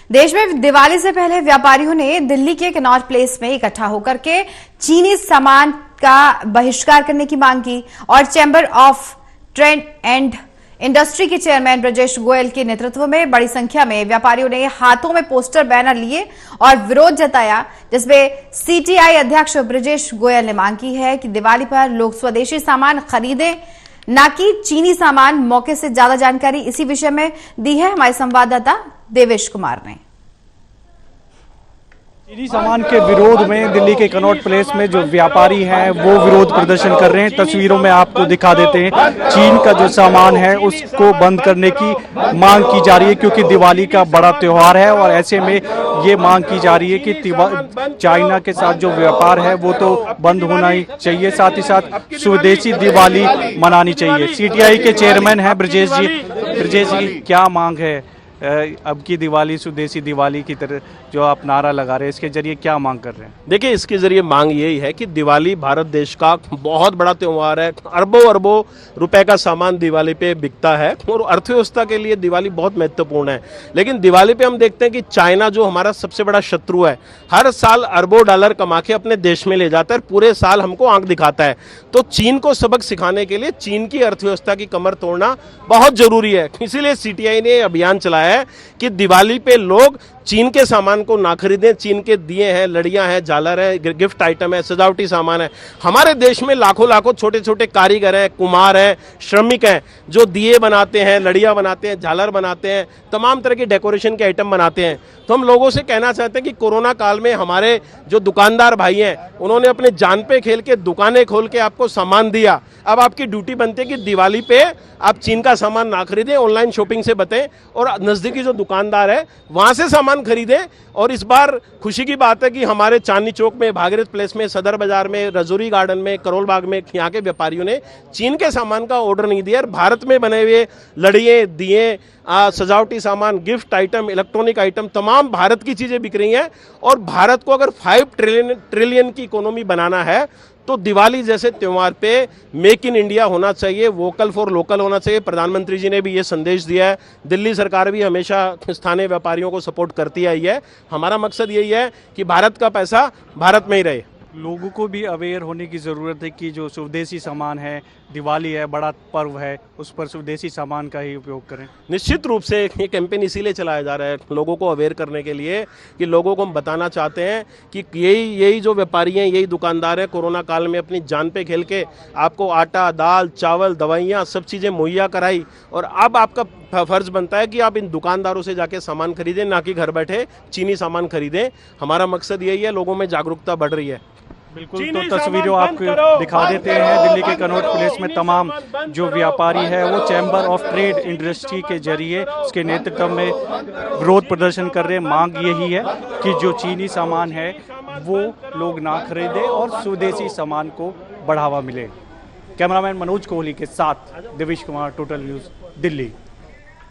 देश में दिवाली से पहले व्यापारियों ने दिल्ली के कनॉट प्लेस में इकट्ठा होकर के चीनी सामान का बहिष्कार करने की मांग की और chamber of trade and industry के चेयरमैन ब्रजेश गोयल के नेतृत्व में बड़ी संख्या में व्यापारियों ने हाथों में पोस्टर बैनर लिए और विरोध जताया, जिसमें सीटीआई अध्यक्ष ब्रजेश गोयल ने मांग की है कि दिवाली पर लोग स्वदेशी सामान खरीदें, न कि चीनी सामान। मौके से ज्यादा जानकारी इसी विषय में दी है हमारे संवाददाता देवेश कुमार ने। चीनी सामान के विरोध में दिल्ली के कनॉट प्लेस में जो व्यापारी हैं वो विरोध प्रदर्शन कर रहे हैं। तस्वीरों में आपको दिखा देते हैं, चीन का जो सामान है उसको बंद करने की मांग की जा रही है, क्योंकि दिवाली का बड़ा त्योहार है और ऐसे में ये मांग की जा रही है कि चाइना के साथ जो व्यापार है वो तो बंद होना ही चाहिए, साथ ही साथ स्वदेशी दिवाली मनानी चाहिए। सीटीआई के चेयरमैन हैं ब्रजेश जी। ब्रजेश जी, क्या मांग है अब की दिवाली स्वदेशी दिवाली की तरह जो आप नारा लगा रहे हैं, इसके जरिए क्या मांग कर रहे हैं? देखिए, इसके जरिए मांग यही है कि दिवाली भारत देश का बहुत बड़ा त्यौहार है। अरबों अरबों रुपए का सामान दिवाली पे बिकता है और अर्थव्यवस्था के लिए दिवाली बहुत महत्वपूर्ण है। लेकिन दिवाली पे हम देखते हैं कि चाइना जो हमारा सबसे बड़ा शत्रु है, हर साल अरबों डॉलर कमा के अपने देश में ले जाता है, पूरे साल हमको आंख दिखाता है। तो चीन को सबक सिखाने के लिए चीन की अर्थव्यवस्था की कमर तोड़ना बहुत जरूरी है। इसीलिए सीटीआई ने अभियान चलाया है कि दिवाली पे लोग चीन के सामान को ना खरीदें। चीन के दिए हैं, लड़ियां हैं, झालर है, गिफ्ट आइटम है, सजावटी सामान है। हमारे देश में लाखों लाखों छोटे छोटे कारीगर हैं, कुम्हार हैं, श्रमिक हैं, जो दिए बनाते हैं, लड़ियां बनाते हैं, झालर बनाते हैं, तमाम तरह की डेकोरेशन के आइटम बनाते हैं। तो हम लोगों से कहना चाहते हैं कि कोरोना काल में हमारे जो दुकानदार भाई हैं, उन्होंने अपने जान पे खेल के दुकानें खोल के आपको सामान दिया। अब आपकी ड्यूटी बनती है कि दिवाली पे आप चीन का सामान ना खरीदें, ऑनलाइन शॉपिंग से बचें और नज़दीकी जो दुकानदार है वहाँ से सामान खरीदें। और इस बार खुशी की बात है कि हमारे चांदनी चौक में, भागीरथ प्लेस में, सदर बाजार में, रजौरी गार्डन में, करोल बाग में यहाँ के व्यापारियों ने चीन के सामान का ऑर्डर नहीं दिया। भारत में बने हुए लड़िए, दिए, सजावटी सामान, गिफ्ट आइटम, इलेक्ट्रॉनिक आइटम, तमाम भारत की चीज़ें बिक रही हैं। और भारत को अगर 5 ट्रिलियन की इकोनॉमी बनाना है तो दिवाली जैसे त्यौहार पे मेक इन इंडिया होना चाहिए, वोकल फॉर लोकल होना चाहिए। प्रधानमंत्री जी ने भी ये संदेश दिया है। दिल्ली सरकार भी हमेशा स्थानीय व्यापारियों को सपोर्ट करती आई है। हमारा मकसद यही है कि भारत का पैसा भारत में ही रहे। लोगों को भी अवेयर होने की ज़रूरत है कि जो स्वदेशी सामान है, दिवाली है, बड़ा पर्व है, उस पर स्वदेशी सामान का ही उपयोग करें। निश्चित रूप से ये कैंपेन इसीलिए चलाया जा रहा है, लोगों को अवेयर करने के लिए, कि लोगों को हम बताना चाहते हैं कि यही जो व्यापारी हैं, यही दुकानदार हैं, कोरोना काल में अपनी जान पे खेल के आपको आटा, दाल, चावल, दवाइयाँ, सब चीज़ें मुहैया कराई। और अब आपका फर्ज बनता है कि आप इन दुकानदारों से जाके सामान खरीदें, ना कि घर बैठे चीनी सामान खरीदें। हमारा मकसद यही है, लोगों में जागरूकता बढ़ रही है। बिल्कुल, तो तस्वीरें आपको दिखा देते हैं। दिल्ली के कनॉट प्लेस में तमाम जो व्यापारी है वो चैम्बर ऑफ ट्रेड इंडस्ट्री के जरिए उसके नेतृत्व में विरोध प्रदर्शन कर रहे हैं। मांग यही है कि जो चीनी सामान है वो लोग ना खरीदें और स्वदेशी सामान को बढ़ावा मिले। कैमरामैन मनोज कोहली के साथ देवेश कुमार, टोटल न्यूज़, दिल्ली।